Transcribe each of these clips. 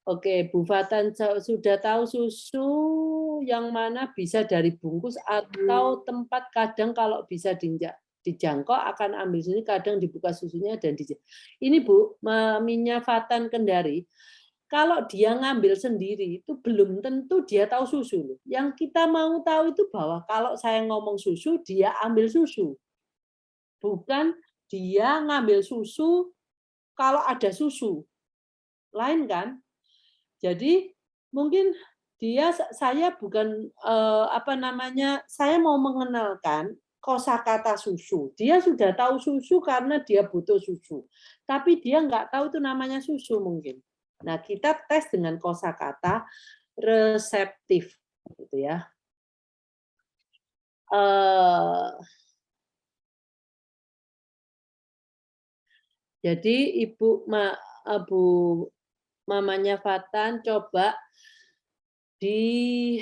Oke, Bu Fatan sudah tahu susu yang mana bisa dari bungkus atau tempat, kadang kalau bisa dijangkau akan ambil sini, kadang dibuka susunya dan ini Bu, Maminya Fatan Kendari, kalau dia ngambil sendiri itu belum tentu dia tahu susu loh. Yang kita mau tahu itu bahwa kalau saya ngomong susu, dia ambil susu. Bukan dia ngambil susu kalau ada susu. Lain kan? Jadi mungkin saya bukan saya mau mengenalkan kosakata susu. Dia sudah tahu susu karena dia butuh susu. Tapi dia nggak tahu itu namanya susu mungkin. Nah, kita tes dengan kosakata reseptif gitu ya. Jadi Bu mamanya Fatan coba di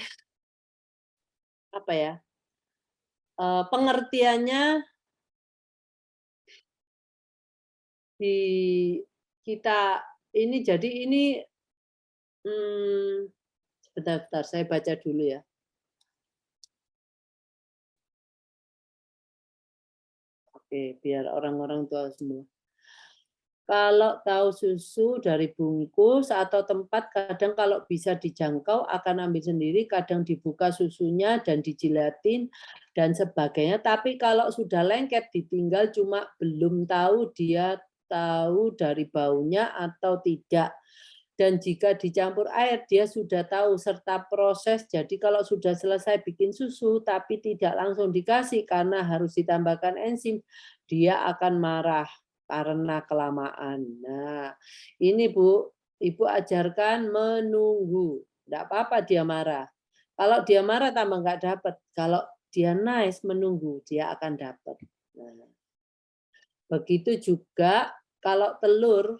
apa ya? Pengertiannya di kita ini, jadi ini sebentar saya baca dulu ya. Oke, biar orang-orang tahu semua. Kalau tahu susu dari bungkus atau tempat, kadang kalau bisa dijangkau akan ambil sendiri, kadang dibuka susunya dan dijilatin dan sebagainya. Tapi kalau sudah lengket ditinggal, cuma belum tahu dia tahu dari baunya atau tidak. Dan jika dicampur air, dia sudah tahu serta proses. Jadi kalau sudah selesai bikin susu, tapi tidak langsung dikasih karena harus ditambahkan enzim, dia akan marah karena kelamaan. Nah, ini Bu, Ibu ajarkan menunggu. Tidak apa-apa dia marah. Kalau dia marah tambah nggak dapat. Kalau dia nice menunggu, dia akan dapat. Nah, begitu juga kalau telur,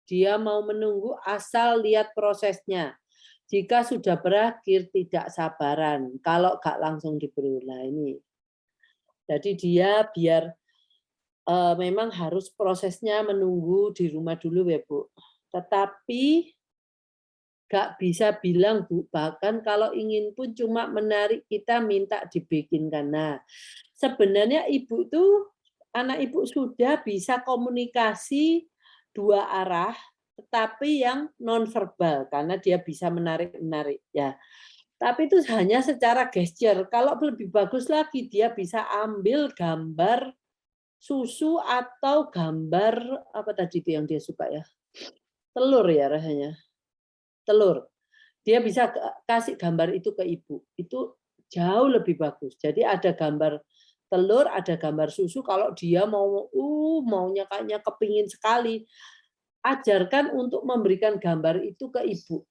dia mau menunggu asal lihat prosesnya. Jika sudah berakhir tidak sabaran. Kalau nggak langsung diberi. Nah ini. Jadi dia biar memang harus prosesnya menunggu di rumah dulu ya Bu. Tetapi nggak bisa bilang Bu, bahkan kalau ingin pun cuma menarik kita minta dibikinkan. Nah, sebenarnya Ibu tuh, anak Ibu sudah bisa komunikasi dua arah, tetapi yang nonverbal karena dia bisa menarik-menarik ya. Tapi itu hanya secara gesture. Kalau lebih bagus lagi dia bisa ambil gambar susu atau gambar apa tadi itu yang dia suka ya? Telur ya rasanya. Telur. Dia bisa kasih gambar itu ke ibu. Itu jauh lebih bagus. Jadi ada gambar telur, ada gambar susu. Kalau dia maunya kayaknya kepingin sekali, ajarkan untuk memberikan gambar itu ke ibu.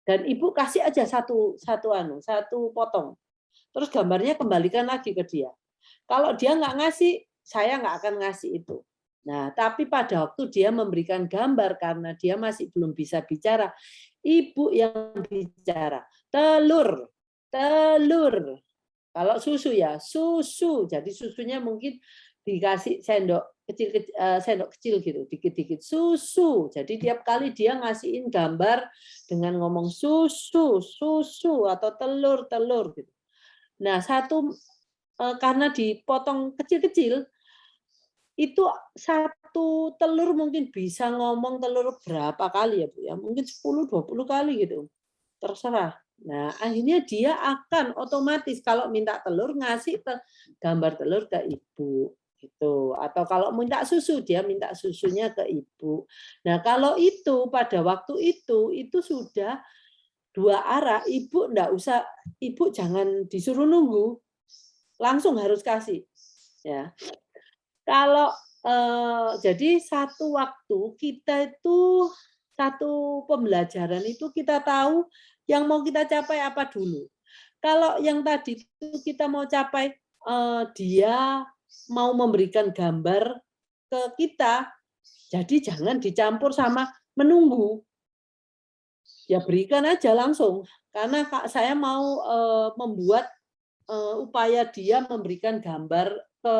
Dan ibu kasih aja satu potong. Terus gambarnya kembalikan lagi ke dia. Kalau dia nggak ngasih, saya nggak akan ngasih itu. Nah, tapi pada waktu dia memberikan gambar karena dia masih belum bisa bicara, ibu yang bicara. Telur, telur. Kalau susu ya, susu. Jadi susunya mungkin dikasih sendok kecil gitu, dikit-dikit susu. Jadi tiap kali dia ngasihin gambar dengan ngomong susu, susu atau telur, telur gitu. Nah, karena dipotong kecil-kecil, itu satu telur mungkin bisa ngomong telur berapa kali ya Bu ya, mungkin 10-20 kali gitu, terserah. Nah, akhirnya dia akan otomatis kalau minta telur ngasih gambar telur ke ibu gitu. Atau kalau minta susu dia minta susunya ke ibu. Nah, kalau itu pada waktu itu sudah dua arah, ibu jangan disuruh nunggu, langsung harus kasih ya. Kalau jadi satu waktu kita itu satu pembelajaran itu kita tahu yang mau kita capai apa dulu. Kalau yang tadi itu kita mau capai dia mau memberikan gambar ke kita, jadi jangan dicampur sama menunggu. Ya berikan aja langsung. Karena saya mau membuat upaya dia memberikan gambar ke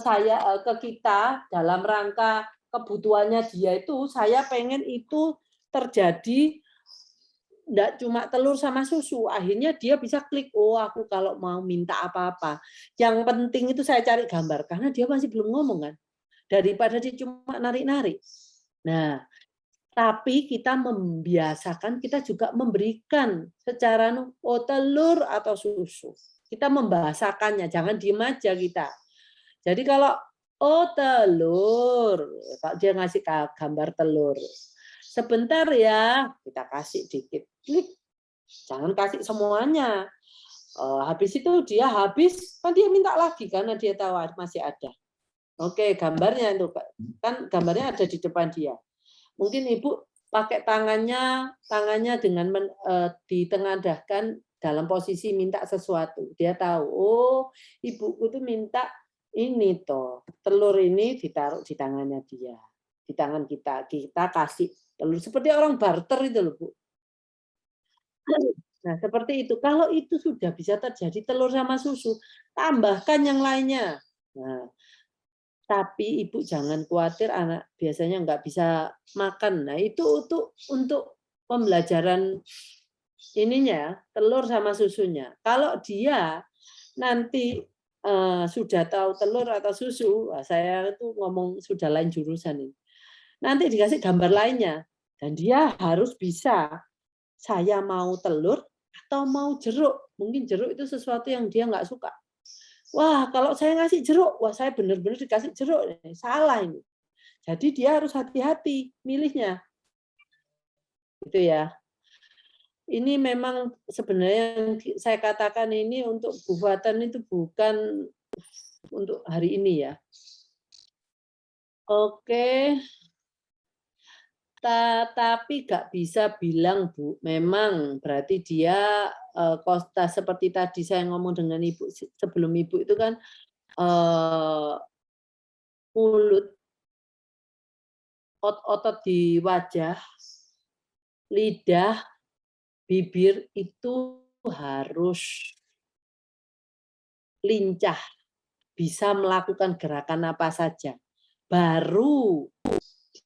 saya, ke kita dalam rangka kebutuhannya dia itu, saya pengen itu terjadi enggak cuma telur sama susu. Akhirnya dia bisa klik, oh aku kalau mau minta apa-apa, yang penting itu saya cari gambar, karena dia masih belum ngomong kan, daripada dia cuma narik-narik. Nah, tapi kita membiasakan, kita juga memberikan secara oh telur atau susu. Kita membahasakannya, jangan diem aja kita. Jadi kalau oh telur, kalau dia ngasih gambar telur, sebentar ya, kita kasih dikit, klik, jangan kasih semuanya. Habis itu dia habis, kan dia minta lagi karena dia tahu masih ada. Oke, gambarnya itu kan gambarnya ada di depan dia. Mungkin ibu pakai tangannya dengan ditengadahkan dalam posisi minta sesuatu. Dia tahu, oh ibuku tuh minta ini toh, telur ini ditaruh di tangannya dia, di tangan kita kasih telur, seperti orang barter itu loh Bu. Nah seperti itu, kalau itu sudah bisa terjadi telur sama susu, tambahkan yang lainnya. Nah, tapi ibu jangan khawatir anak biasanya nggak bisa makan. Nah itu untuk pembelajaran ininya telur sama susunya. Kalau dia nanti sudah tahu telur atau susu, saya itu ngomong sudah lain jurusan ini. Nanti dikasih gambar lainnya dan dia harus bisa, saya mau telur atau mau jeruk. Mungkin jeruk itu sesuatu yang dia nggak suka. Wah, kalau saya ngasih jeruk, wah saya benar-benar dikasih jeruk, salah ini. Jadi dia harus hati-hati milihnya. Itu ya. Ini memang sebenarnya yang saya katakan ini untuk Bu Fatan itu bukan untuk hari ini ya. Oke. Tapi nggak bisa bilang Bu, memang berarti dia kosta seperti tadi saya ngomong dengan Ibu sebelum Ibu itu kan mulut, otot di wajah, lidah, bibir itu harus lincah, bisa melakukan gerakan apa saja, baru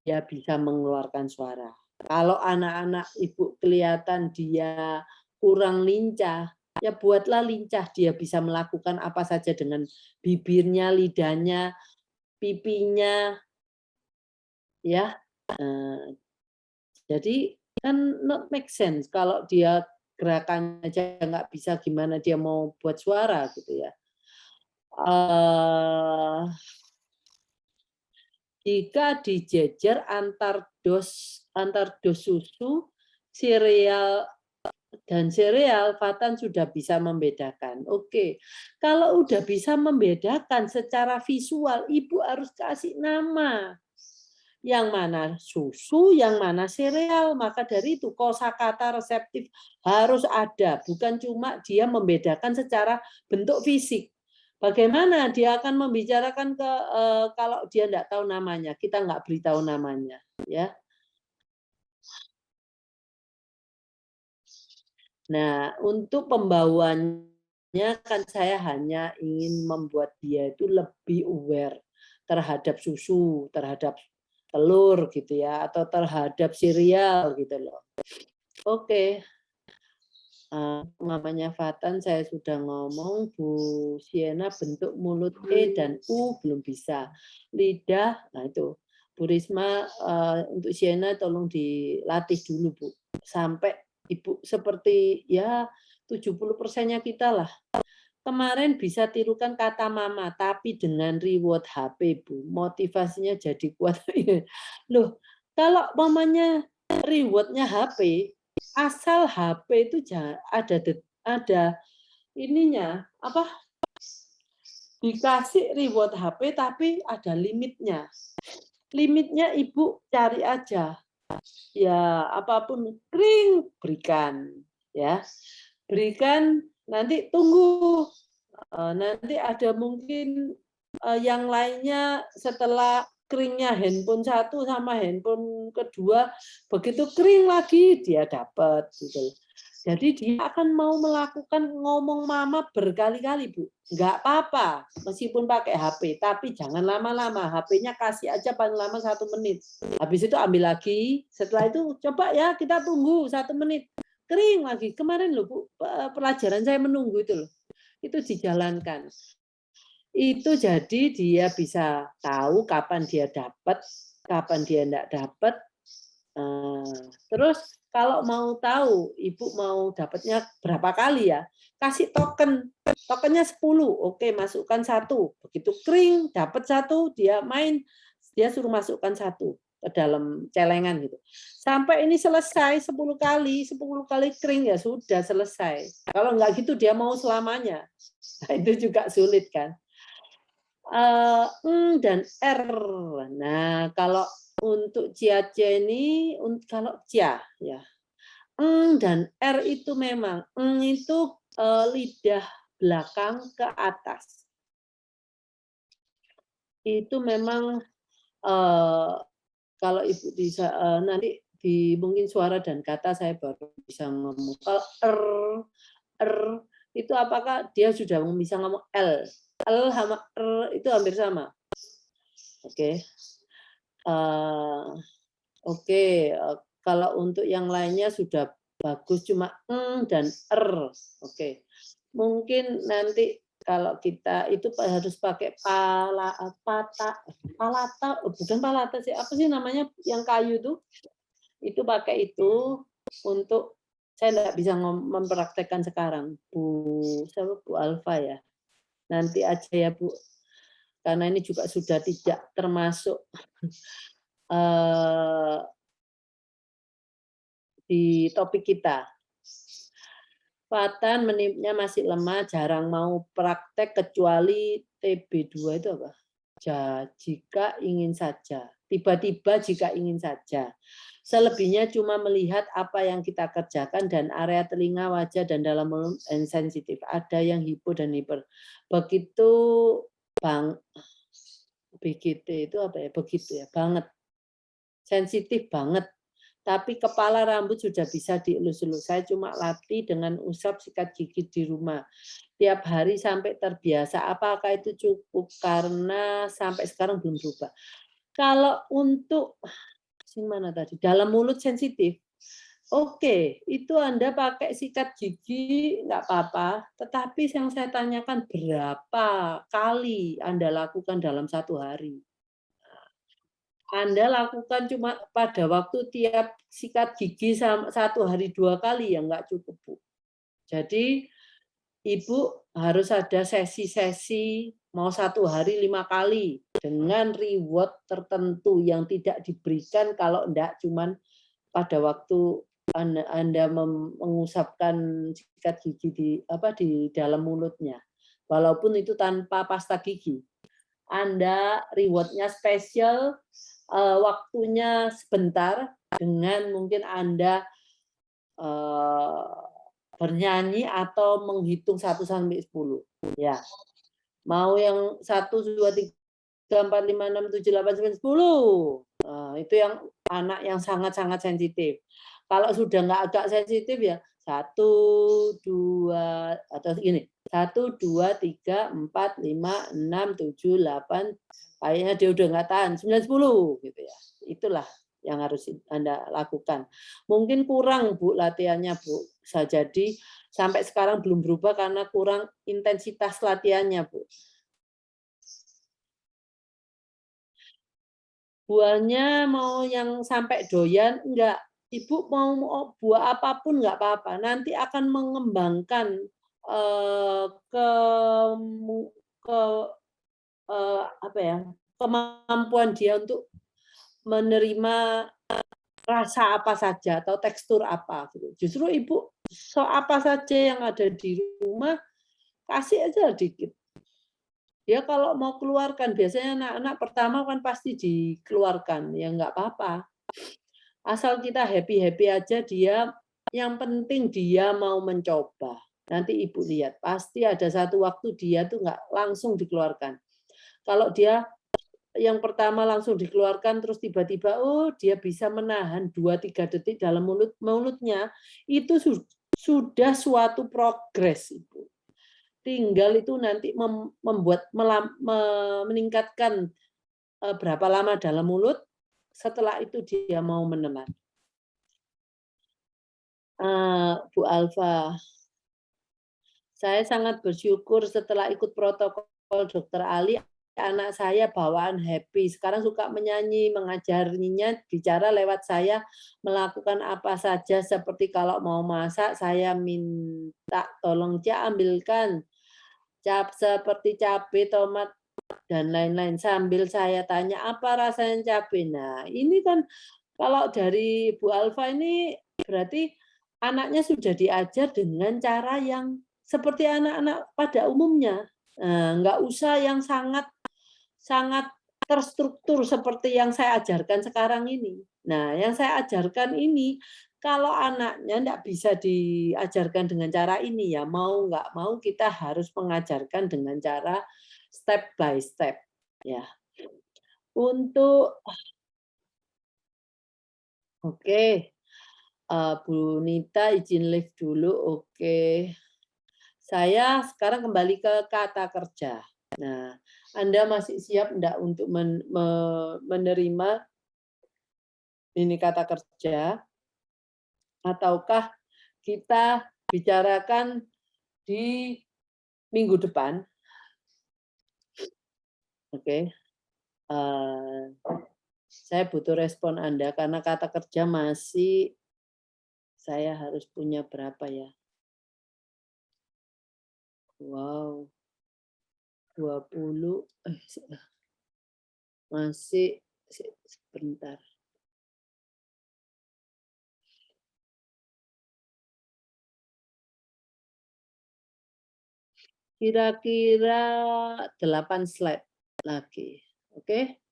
dia bisa mengeluarkan suara. Kalau anak-anak Ibu kelihatan dia kurang lincah, ya buatlah lincah, dia bisa melakukan apa saja dengan bibirnya, lidahnya, pipinya, ya. Jadi kan not make sense kalau dia gerakan aja nggak bisa, gimana dia mau buat suara gitu ya. Jika dijejer antar dos susu, sereal dan sereal, Fatan sudah bisa membedakan. Oke, kalau udah bisa membedakan secara visual, Ibu harus kasih nama. Yang mana susu, yang mana sereal. Maka dari itu kosakata reseptif harus ada, bukan cuma dia membedakan secara bentuk fisik. Bagaimana dia akan membicarakan kalau dia tidak tahu namanya, kita nggak beritahu namanya, ya. Nah, untuk pembawanya kan saya hanya ingin membuat dia itu lebih aware terhadap susu, terhadap telur gitu ya, atau terhadap cereal gitu loh. Oke. Namanya Fatan saya sudah ngomong, Bu Siena bentuk mulut E dan U belum bisa. Lidah, nah itu. Bu Risma untuk Siena tolong dilatih dulu Bu. Sampai Ibu seperti ya 70%-nya kita lah. Kemarin bisa tirukan kata mama, tapi dengan reward HP Bu. Motivasinya jadi kuat. Loh, kalau mamanya rewardnya HP, asal HP itu ada ininya apa dikasih reward HP tapi ada limitnya. Limitnya Ibu cari aja. Ya apapun kring berikan ya. Berikan nanti tunggu. Nanti ada mungkin yang lainnya setelah keringnya handphone satu sama handphone kedua, begitu kering lagi dia dapat gitu. Jadi dia akan mau melakukan ngomong mama berkali-kali, Bu. Nggak apa-apa, meskipun pakai HP, tapi jangan lama-lama. HP-nya kasih aja paling lama 1 menit. Habis itu ambil lagi, setelah itu coba ya kita tunggu 1 menit. Kering lagi. Kemarin loh, Bu, pelajaran saya menunggu itu loh. Itu dijalankan. Itu jadi dia bisa tahu kapan dia dapat, kapan dia enggak dapat. Terus kalau mau tahu ibu mau dapatnya berapa kali ya, kasih token. Tokennya 10, oke masukkan 1. Begitu kering dapat 1, dia main, dia suruh masukkan 1 ke dalam celengan gitu. Sampai ini selesai 10 kali, 10 kali kering ya sudah selesai. Kalau enggak gitu dia mau selamanya. Nah, itu juga sulit kan. Dan R. Nah, kalau untuk cia-cia ini, kalau cia ya, dan R itu memang, itu lidah belakang ke atas. Itu memang kalau ibu bisa nanti di mungkin suara dan kata saya baru bisa ngomong. Kalau R itu apakah dia sudah bisa ngomong L? L sama R itu hampir sama. Oke. Oke, kalau untuk yang lainnya sudah bagus, cuma dan Oke. Mungkin nanti kalau kita itu harus pakai palata, bukan palata sih, apa sih namanya yang kayu tuh? Itu pakai itu untuk saya tidak bisa mempraktekkan sekarang, Bu Alfa ya. Nanti aja ya Bu, karena ini juga sudah tidak termasuk di topik kita. Fatan menipnya masih lemah, jarang mau praktek kecuali TB2 itu apa? Jika ingin saja. Tiba-tiba jika ingin saja. Selebihnya cuma melihat apa yang kita kerjakan dan area telinga, wajah, dan dalam mulut sensitif. Ada yang hipo dan hiper. Begitu BGT itu apa ya? Begitu ya, banget. Sensitif banget. Tapi kepala rambut sudah bisa dielus-elus. Saya cuma latih dengan usap sikat gigi di rumah. Tiap hari sampai terbiasa. Apakah itu cukup? Karena sampai sekarang belum berubah. Kalau untuk mana tadi? Dalam mulut sensitif. Oke, itu Anda pakai sikat gigi nggak apa-apa. Tetapi yang saya tanyakan berapa kali Anda lakukan dalam 1 hari? Anda lakukan cuma pada waktu tiap sikat gigi 1 hari 2 kali ya nggak cukup, Bu. Jadi Ibu harus ada sesi-sesi mau 1 hari 5 kali dengan reward tertentu yang tidak diberikan kalau enggak cuman pada waktu Anda mengusapkan sikat gigi di dalam mulutnya. Walaupun itu tanpa pasta gigi. Anda reward-nya spesial, waktunya sebentar dengan mungkin Anda bernyanyi atau menghitung 1 sampai 10. Ya. Mau yang 1, 2, 3, 4, 5, 6, 7, 8, 9, 10. Itu yang anak yang sangat-sangat sensitif. Kalau sudah nggak agak sensitif ya 1, 2, atau gini, 1, 2, 3, 4, 5, 6, 7, 8, kayaknya dia udah nggak tahan, 9, 10 gitu ya. Itulah yang harus Anda lakukan. Mungkin kurang Bu latihannya Bu, bisa jadi sampai sekarang belum berubah karena kurang intensitas latihannya Bu. Buahnya mau yang sampai doyan enggak, Ibu mau buah apapun enggak apa-apa, nanti akan mengembangkan ke ke apa ya, kemampuan dia untuk menerima rasa apa saja atau tekstur apa gitu. Justru Ibu apa saja yang ada di rumah kasih aja dikit. Dia kalau mau keluarkan, biasanya anak-anak pertama kan pasti dikeluarkan, ya nggak apa-apa. Asal kita happy-happy aja dia, yang penting dia mau mencoba. Nanti Ibu lihat, pasti ada satu waktu dia tuh nggak langsung dikeluarkan. Kalau dia yang pertama langsung dikeluarkan, terus tiba-tiba, oh dia bisa menahan 2-3 detik dalam mulutnya, itu sudah suatu progres, Ibu. Tinggal itu nanti meningkatkan berapa lama dalam mulut, setelah itu dia mau menelan. Bu Alfa, saya sangat bersyukur setelah ikut protokol Dokter Ali, anak saya bawaan happy. Sekarang suka menyanyi, mengajarinya bicara lewat saya, melakukan apa saja seperti kalau mau masak, saya minta tolong Cak ambilkan seperti cabai, tomat, dan lain-lain. Sambil saya tanya, apa rasanya cabai? Nah, ini kan kalau dari Bu Alfa ini berarti anaknya sudah diajar dengan cara yang seperti anak-anak pada umumnya. Nggak usah yang sangat sangat terstruktur seperti yang saya ajarkan sekarang ini. Nah, yang saya ajarkan ini, kalau anaknya nggak bisa diajarkan dengan cara ini ya, mau nggak mau kita harus mengajarkan dengan cara step by step. Ya, untuk oke, Bu Nita izin live dulu, oke. Saya sekarang kembali ke kata kerja. Nah, Anda masih siap enggak untuk menerima ini kata kerja? Ataukah kita bicarakan di minggu depan? Oke. Saya butuh respon Anda karena kata kerja masih saya harus punya berapa ya? Wow, 20 masih sebentar. Kira-kira 8 slide lagi. Oke?